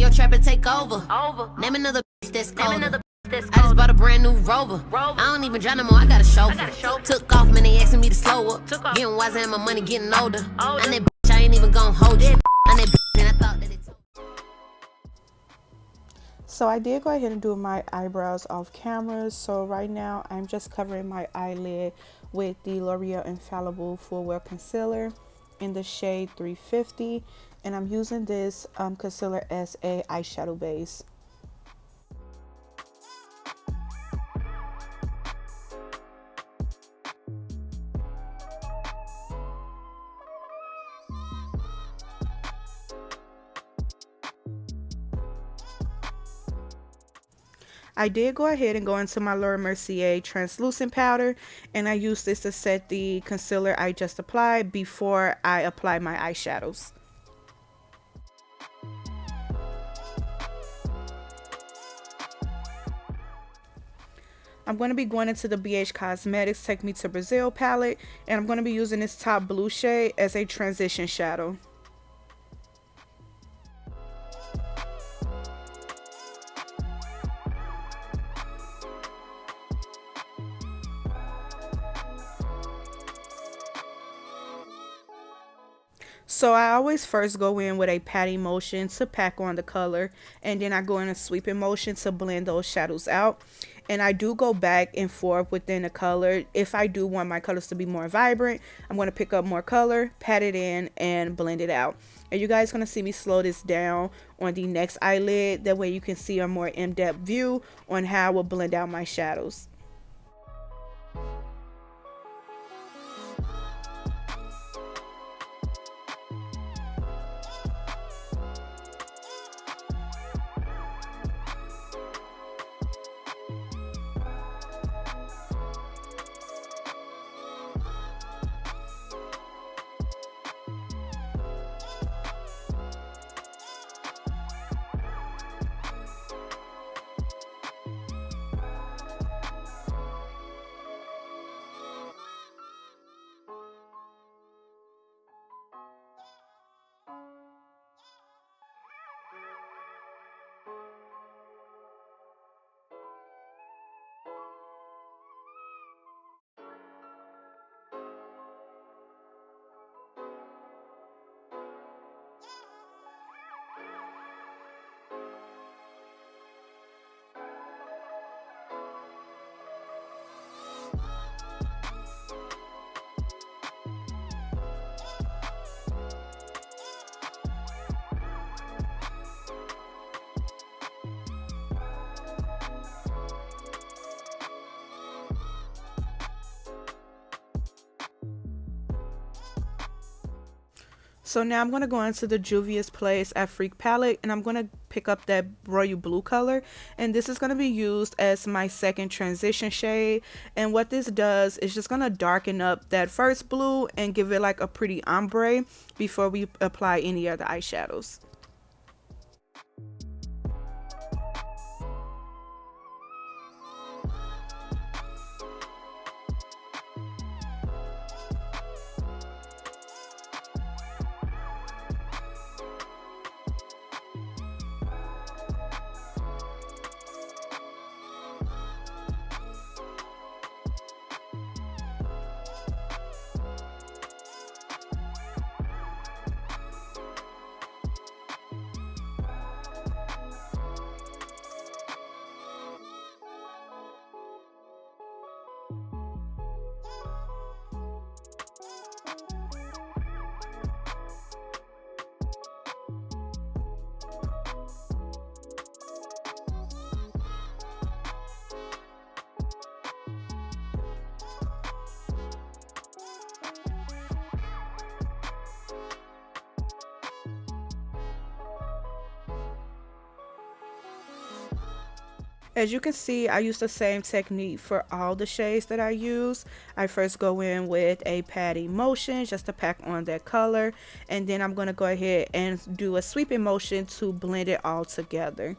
your trap and take over. Name another bitch that's colder. I just bought a brand new Rover. I don't even drive no more, I got a chauffeur. Took off, man, they asking me to slow up. Getting wiser and my money getting older. I'm that bitch, I ain't even gon' hold you. I'm that bitch, and I thought that it took. So I did go ahead and do my eyebrows off camera. So right now I'm just covering my eyelid with the Loreal-Infallible Full Wear Concealer in the shade 350. And I'm using this concealer as a eyeshadow base. I did go ahead and go into my Mercier-Translucent powder, and I used this to set the concealer I just applied before I apply my eyeshadows. I'm going to be going into the Beige Cosmetics Take Me to Brazil palette, and I'm going to be using this top blue shade as a transition shadow. So I always first go in with a patting motion to pack on the color, and then I go in a sweeping motion to blend those shadows out. And I do go back and forth within the color. If I do want my colors to be more vibrant, I'm going to pick up more color, pat it in, and blend it out. And you guys going to see me slow this down on the next eyelid. That way you can see a more in-depth view on how I will blend out my shadows. So now I'm going to go into the Juvia's Place Afrique palette, and I'm going to pick up that royal blue color, and this is going to be used as my second transition shade. And what this does is just going to darken up that first blue and give it like a pretty ombre before we apply any other eyeshadows. As you can see, I use the same technique for all the shades that I use. I first go in with a patting motion just to pack on that color, and then I'm going to go ahead and do a sweeping motion to blend it all together.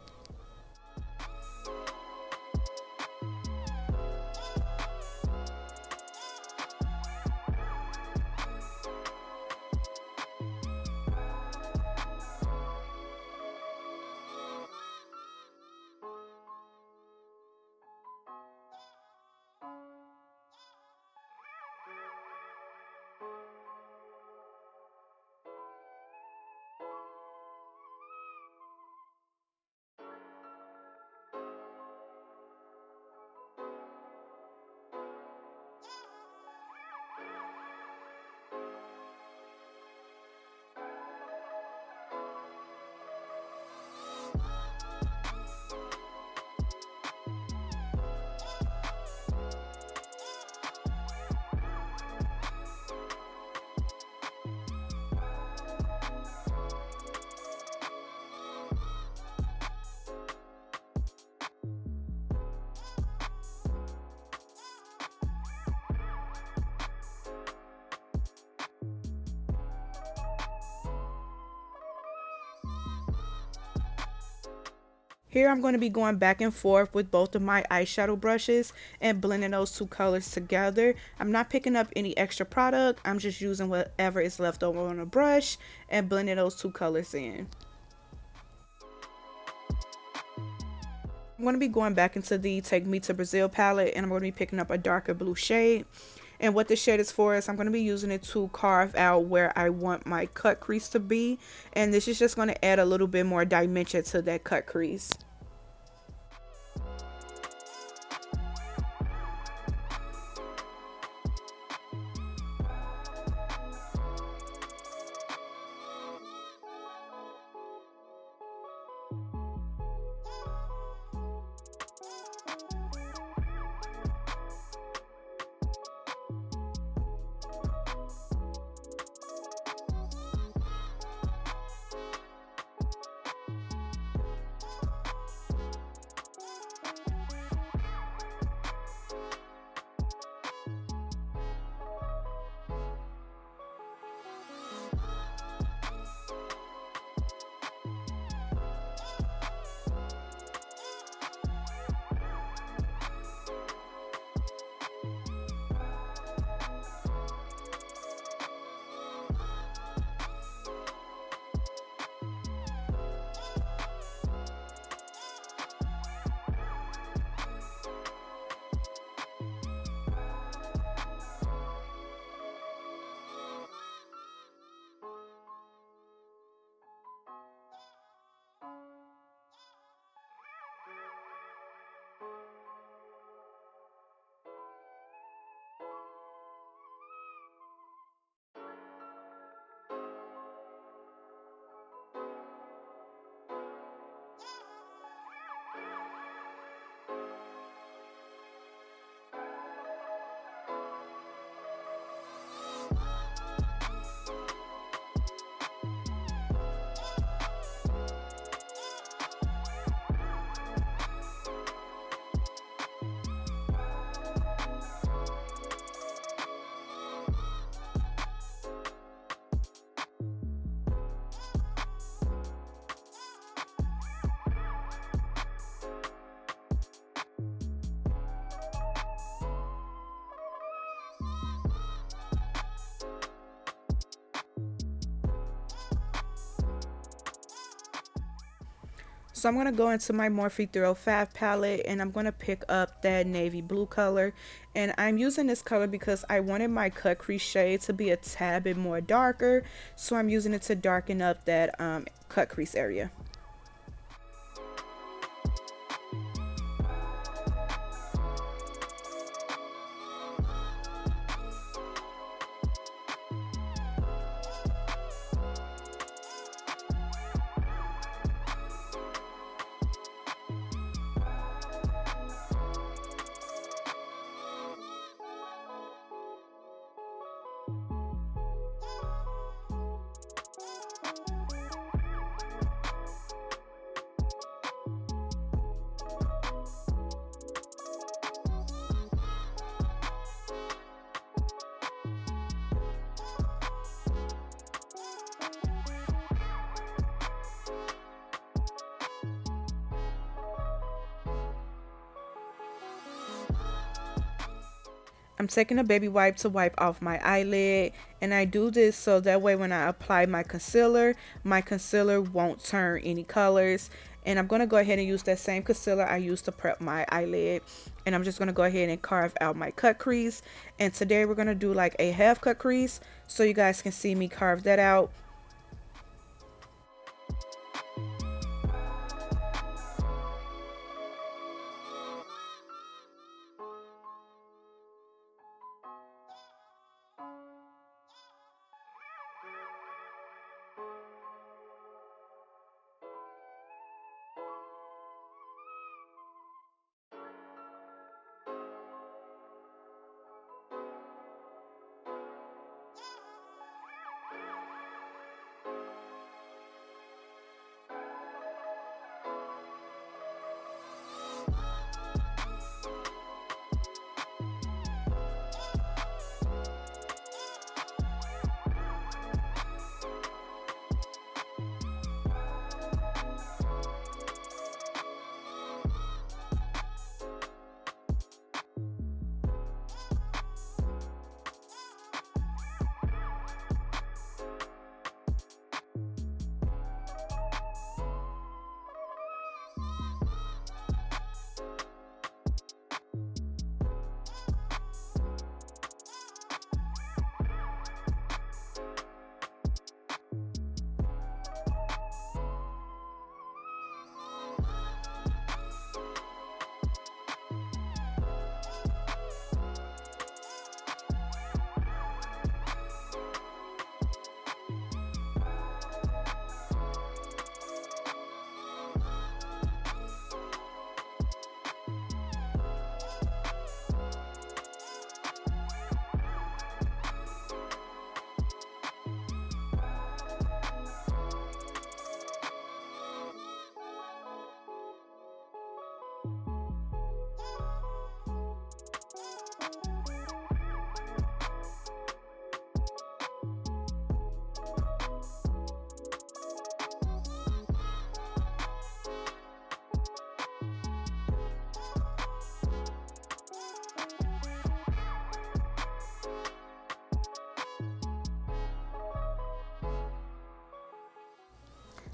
Here I'm going to be going back and forth with both of my eyeshadow brushes and blending those two colors together. I'm not picking up any extra product. I'm just using whatever is left over on a brush and blending those two colors in. I'm going to be going back into the Take Me to Brazil palette, and I'm going to be picking up a darker blue shade. And what this shade is for is I'm going to be using it to carve out where I want my cut crease to be. And this is just going to add a little bit more dimension to that cut crease. So I'm going to go into my Morphe 305 palette, and I'm going to pick up that navy blue color. And I'm using this color because I wanted my cut crease shade to be a tad bit more darker. So I'm using it to darken up that cut crease area. I'm taking a baby wipe to wipe off my eyelid, and I do this so that way when I apply my concealer won't turn any colors. And I'm going to go ahead and use that same concealer I used to prep my eyelid, and I'm just going to go ahead and carve out my cut crease. And today we're going to do like a half cut crease so you guys can see me carve that out.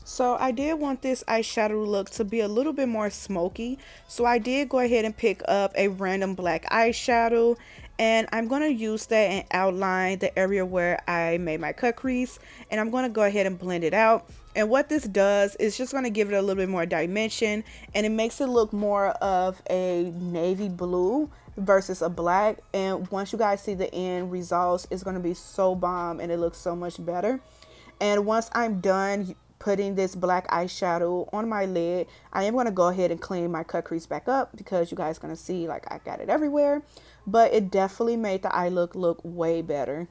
So I did want this eyeshadow look to be a little bit more smoky. So I did go ahead and pick up a random black eyeshadow. And I'm going to use that and outline the area where I made my cut crease. And I'm going to go ahead and blend it out. And what this does is just going to give it a little bit more dimension. And it makes it look more of a navy blue versus a black. And once you guys see the end results, it's going to be so bomb and it looks so much better. And once I'm done putting this black eyeshadow on my lid, I am going to go ahead and clean my cut crease back up because you guys going to see like I got it everywhere. But it definitely made the eye look way better.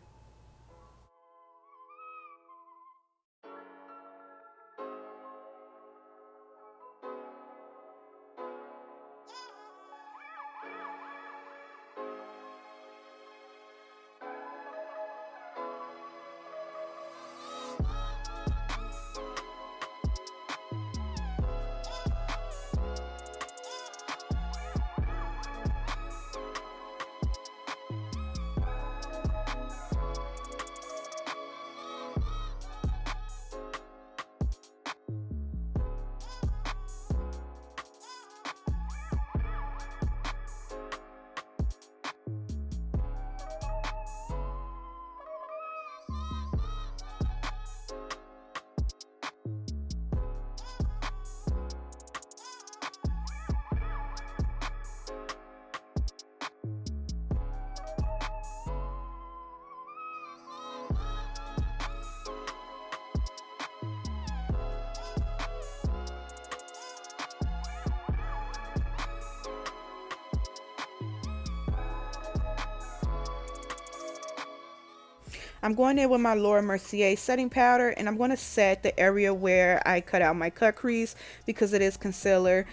I'm going in with my Laura Mercier setting powder, and I'm going to set the area where I cut out my cut crease because it is concealer.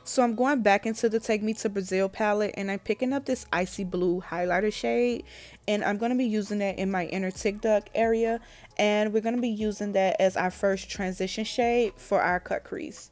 So I'm going back into the Take Me to Brazil palette, and I'm picking up this icy blue highlighter shade, and I'm going to be using that in my inner tic duct area, and we're going to be using that as our first transition shade for our cut crease.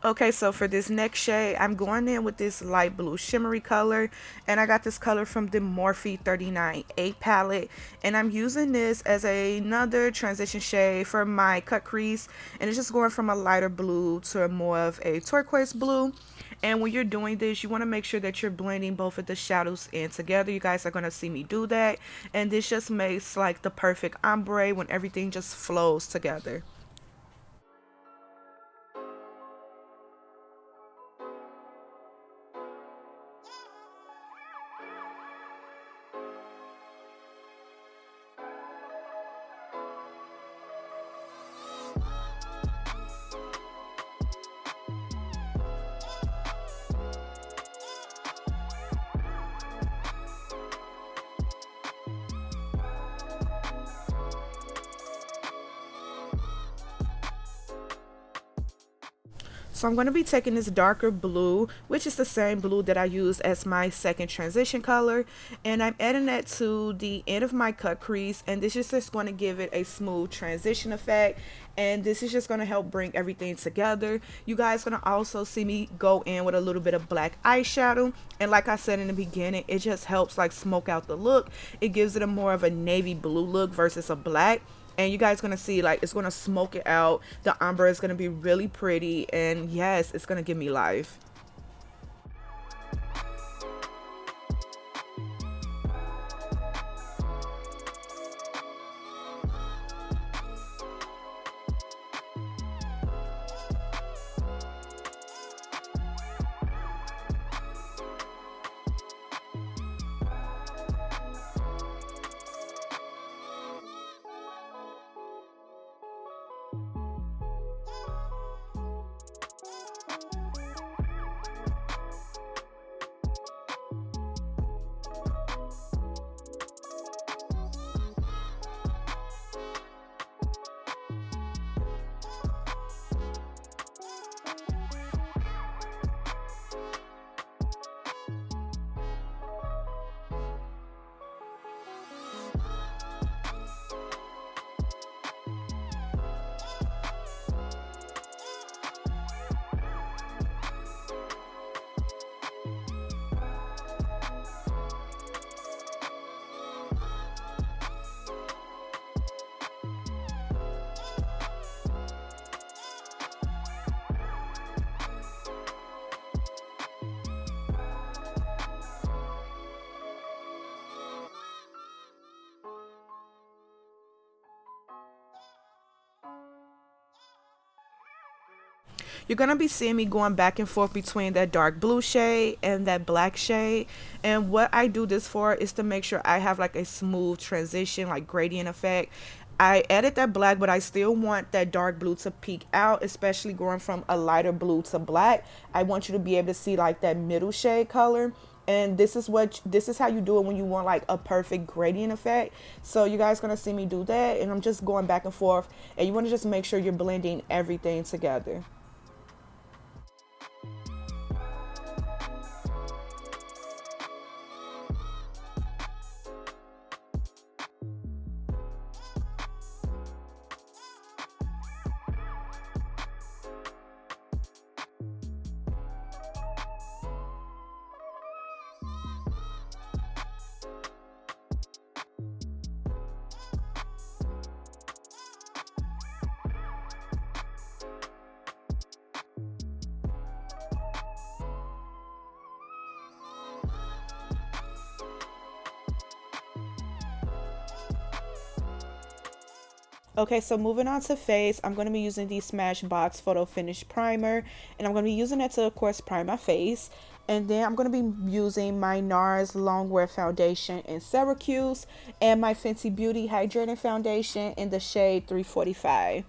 Okay, so for this next shade, I'm going in with this light blue shimmery color, and I got this color from the Morphe 39-8 palette, and I'm using this as another transition shade for my cut crease, and it's just going from a lighter blue to more of a turquoise blue. And when you're doing this, you want to make sure that you're blending both of the shadows in together. You guys are going to see me do that, and this just makes like the perfect ombre when everything just flows together. So I'm going to be taking this darker blue, which is the same blue that I used as my second transition color, and I'm adding that to the end of my cut crease, and this is just going to give it a smooth transition effect, and this is just going to help bring everything together. You guys are going to also see me go in with a little bit of black eyeshadow, and like I said in the beginning, it just helps like smoke out the look. It gives it a more of a navy blue look versus a black. And you guys gonna see like it's gonna smoke it out. The ombre is gonna be really pretty, and yes, it's gonna give me life. You're going to be seeing me going back and forth between that dark blue shade and that black shade. And what I do this for is to make sure I have like a smooth transition, like gradient effect. I added that black, but I still want that dark blue to peek out, especially going from a lighter blue to black. I want you to be able to see like that middle shade color. And this is how you do it when you want like a perfect gradient effect. So you guys gonna see me do that, and I'm just going back and forth, and you want to just make sure you're blending everything together. Okay, so moving on to face, I'm going to be using the Smashbox Photo Finish Primer, and I'm going to be using it to, of course, prime my face. And then I'm going to be using my Nars-Longwear Foundation in Syracuse and my Fenty Beauty-hydrating Foundation in the shade 345.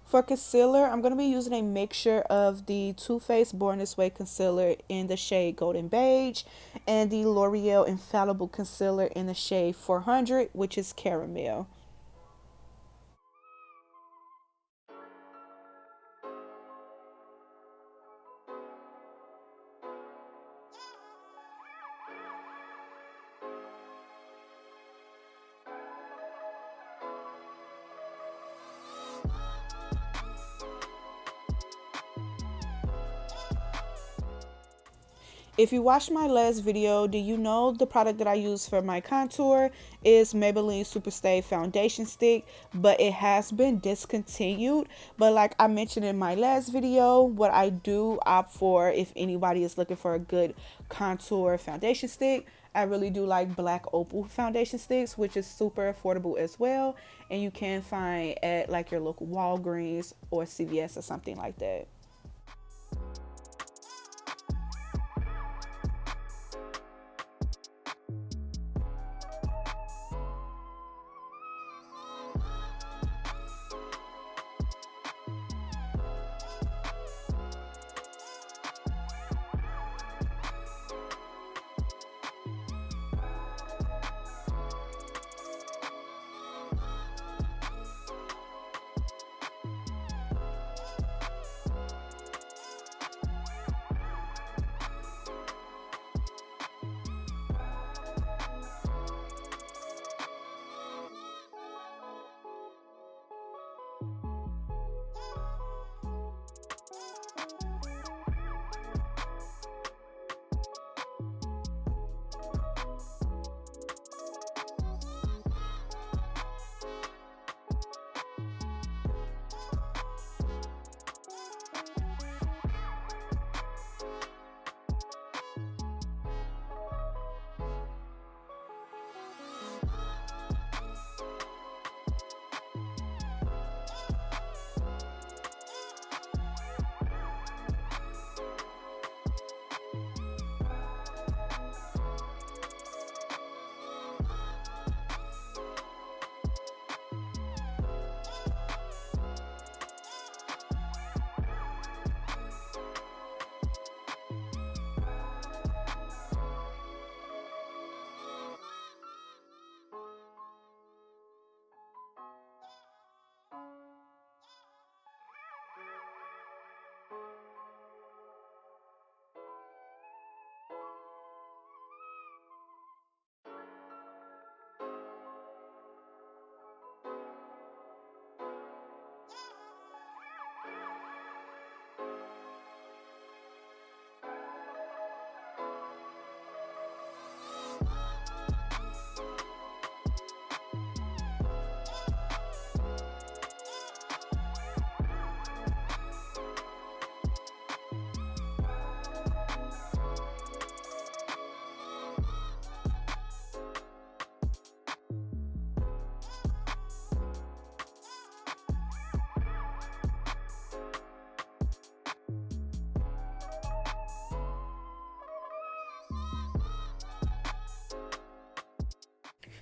For concealer, I'm going to be using a mixture of the Too Faced Born This Way concealer in the shade Golden Beige and the Loreal-Infallible concealer in the shade 400, which is Caramel. If you watched my last video, do you know the product that I use for my contour is Maybelline-Super Foundation Stick, but it has been discontinued. But like I mentioned in my last video, what I do opt for if anybody is looking for a good contour foundation stick, I really do like Black Opal foundation sticks, which is super affordable as well, and you can find at like your local Walgreens or CVS or something like that.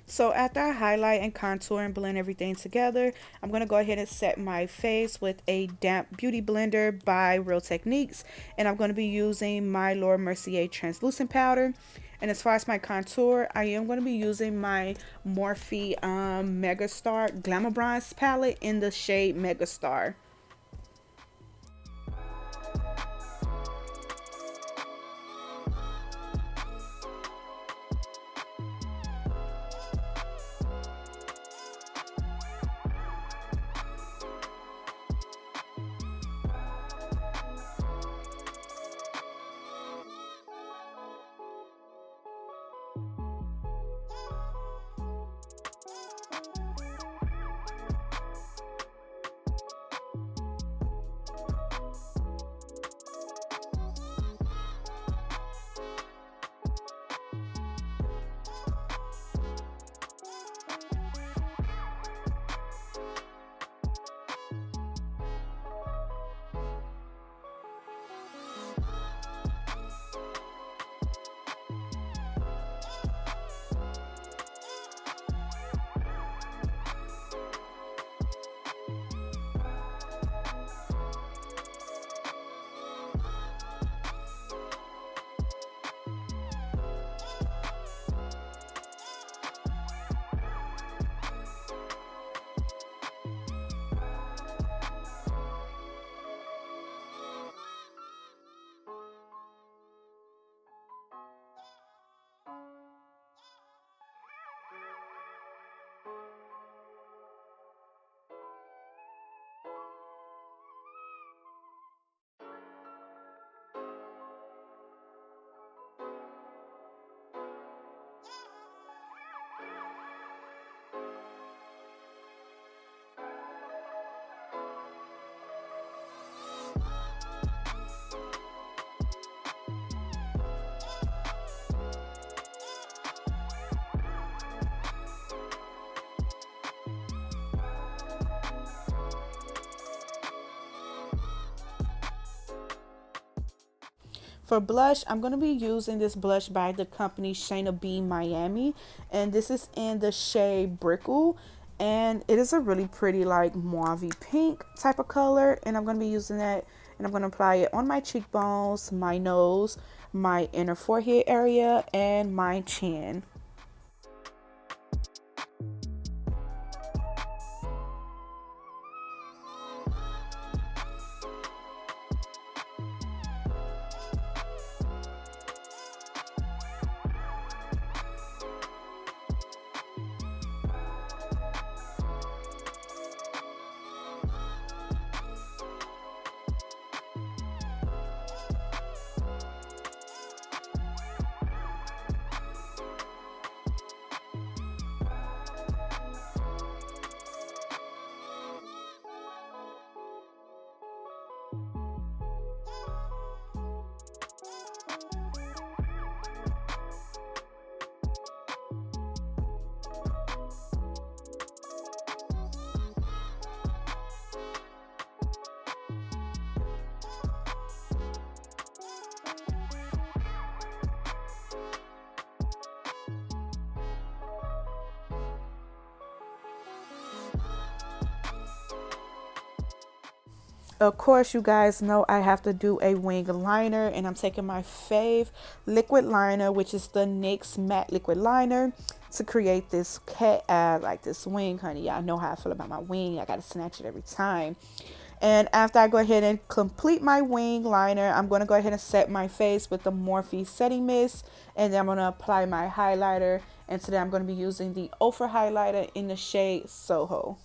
So after I highlight and contour and blend everything together, I'm going to go ahead and set my face with a damp beauty blender by Real Techniques. And I'm going to be using my Laura Mercier translucent powder. And as far as my contour, I am going to be using my Morphe Megastar Glamabronze palette in the shade Megastar. For blush, I'm going to be using this blush by the company Shayna B Miami, and this is in the shade Brickle, and it is a really pretty like mauve pink type of color, and I'm going to be using that, and I'm going to apply it on my cheekbones, my nose, my inner forehead area, and my chin. Of course, you guys know I have to do a wing liner, and I'm taking my fave liquid liner, which is the Nyx-Matte liquid liner, to create this cat eye, like this wing, honey. Y'all know how I feel about my wing. I gotta snatch it every time. And after I go ahead and complete my wing liner, I'm going to go ahead and set my face with the Morphe setting mist, and then I'm going to apply my highlighter, and today I'm going to be using the Ophra-Highlighter in the shade SOHO.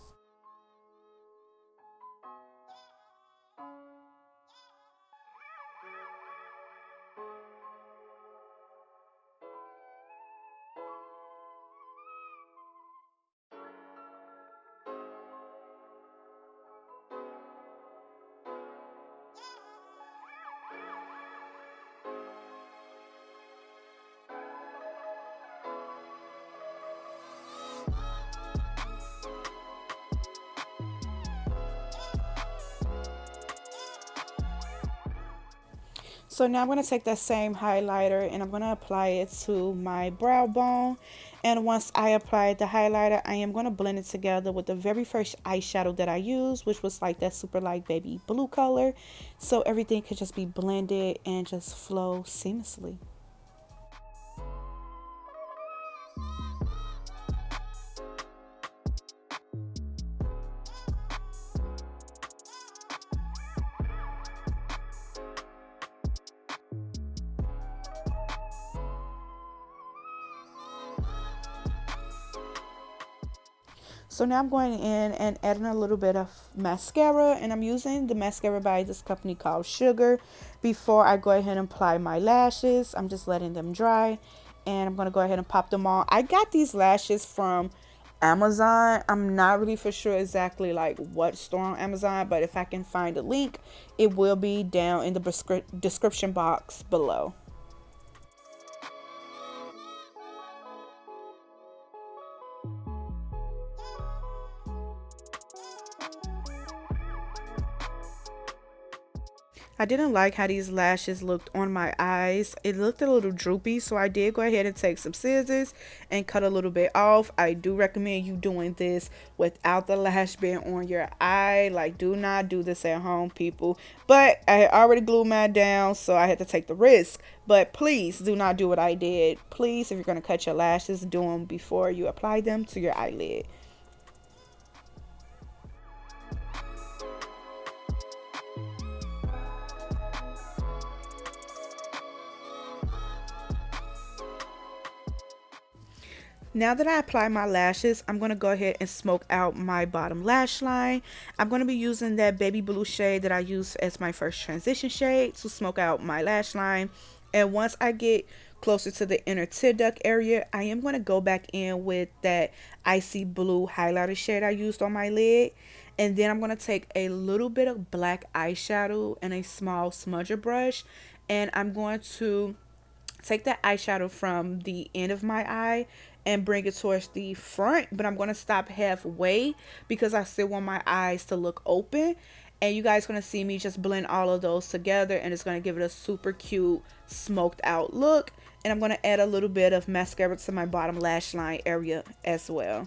So now I'm going to take that same highlighter and I'm going to apply it to my brow bone. And once I apply the highlighter, I am going to blend it together with the very first eyeshadow that I used, which was like that super light baby blue color. So everything could just be blended and just flow seamlessly. So now I'm going in and adding a little bit of mascara, and I'm using the mascara by this company called Sugar. Before I go ahead and apply my lashes, I'm just letting them dry, and I'm going to go ahead and pop them on. I got these lashes from Amazon. I'm not really for sure exactly like what store on Amazon, but if I can find a link, it will be down in the description box below. I didn't like how these lashes looked on my eyes. It looked a little droopy, so I did go ahead and take some scissors and cut a little bit off. I do recommend you doing this without the lash band on your eye. Like, do not do this at home, people. But I had already glued mine down, so I had to take the risk. But please do not do what I did. Please, if you're going to cut your lashes, do them before you apply them to your eyelid. Now that I apply my lashes, I'm going to go ahead and smoke out my bottom lash line. I'm going to be using that baby blue shade that I used as my first transition shade to smoke out my lash line. And once I get closer to the inner tear duct area, I am going to go back in with that icy blue highlighter shade I used on my lid. And then I'm going to take a little bit of black eyeshadow and a small smudger brush. And I'm going to take that eyeshadow from the end of my eye and bring it towards the front, but I'm going to stop halfway because I still want my eyes to look open. And you guys going to see me just blend all of those together, and it's going to give it a super cute smoked out look. And I'm going to add a little bit of mascara to my bottom lash line area as well.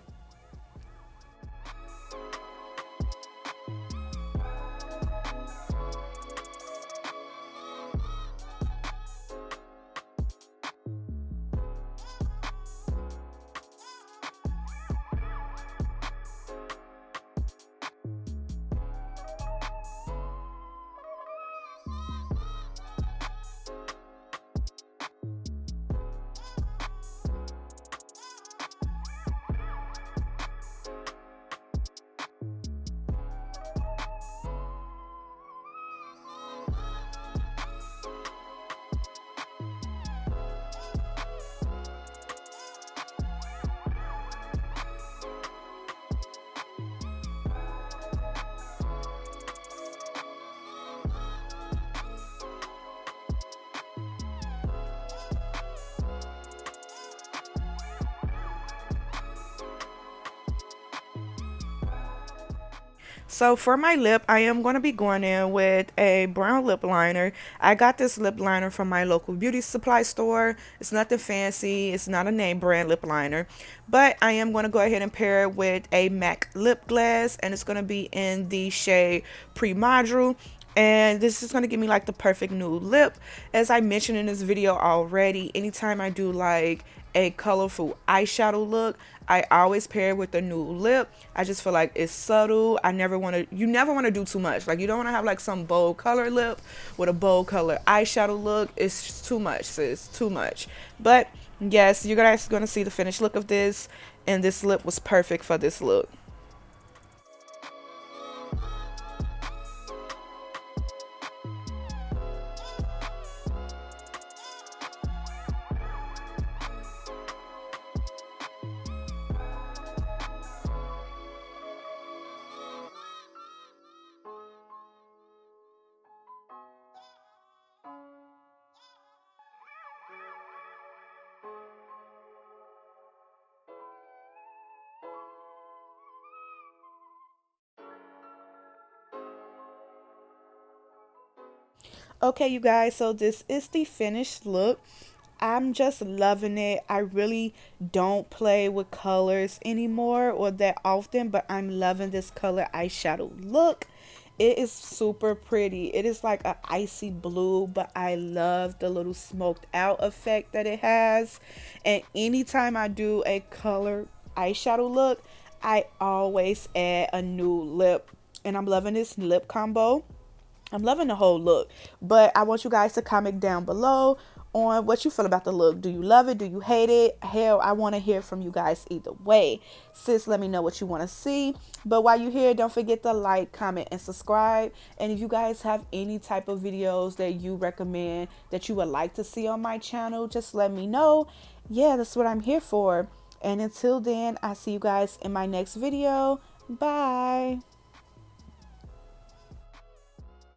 So for my lip, I am going to be going in with a brown lip liner. I got this lip liner from my local beauty supply store. It's nothing fancy. It's not a name brand lip liner. But I am going to go ahead and pair it with a MAC lip gloss. And it's going to be in the shade Pre-Module. And this is going to give me like the perfect nude lip. As I mentioned in this video already, anytime I do like a colorful eyeshadow look, I always pair it with a nude lip. I just feel like it's subtle. You never want to do too much. Like, you don't want to have like some bold color lip with a bold color eyeshadow look. It's just too much, sis, too much. But yes, you guys are going to see the finished look of this, and this lip was perfect for this look. Okay, you guys, so this is the finished look. I'm just loving it. I really don't play with colors anymore or that often, but I'm loving this color eyeshadow look. It is super pretty. It is like a icy blue, but I love the little smoked out effect that it has. And anytime I do a color eyeshadow look, I always add a new lip. And I'm loving this lip combo. I'm loving the whole look, but I want you guys to comment down below on what you feel about the look. Do you love it? Do you hate it? Hell, I want to hear from you guys either way. Sis, let me know what you want to see. But while you're here, don't forget to like, comment, and subscribe. And if you guys have any type of videos that you recommend that you would like to see on my channel, just let me know. Yeah, that's what I'm here for. And until then, I'll see you guys in my next video. Bye.